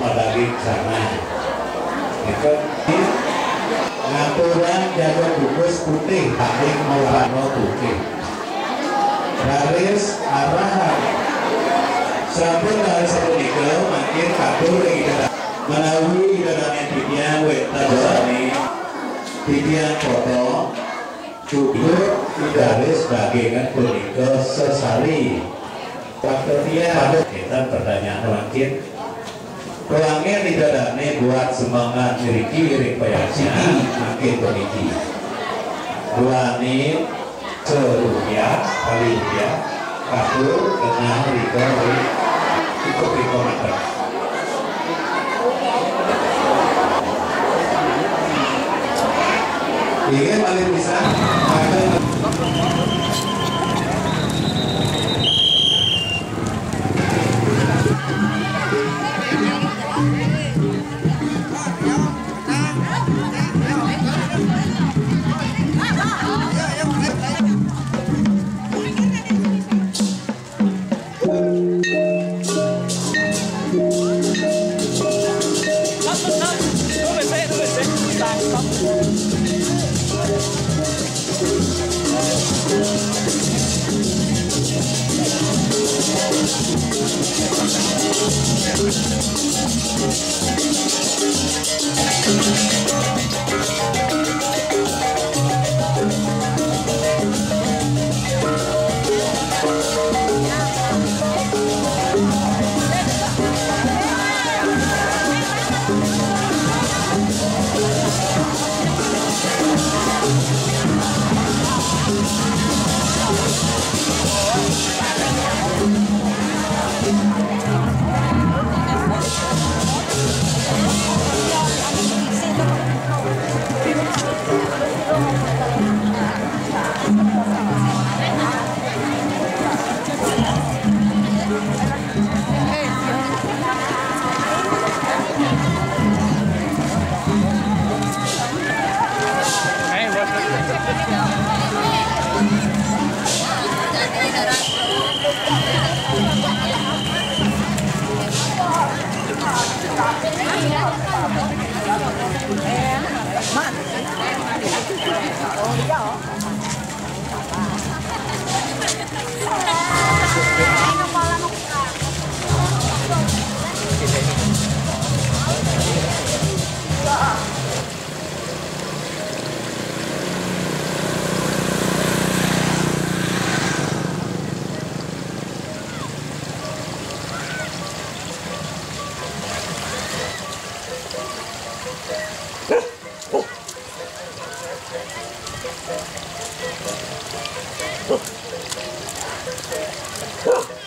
medali sana. Itu ngaturan jaga bungkus putih, hakim maulana putih. Garis arahan. Sampun garis punika makin kabur ida menawi idane tidian weta dosane tidian foto cukup garis bagian punika sesari. Waktu dia kita pertanyaan langit pelangnya tidak ada buat semangat miriki iring payasnya makin peniki dua nih serupiah kali rupiah kabur kena riko cukup riko meter ini paling bisa Oh.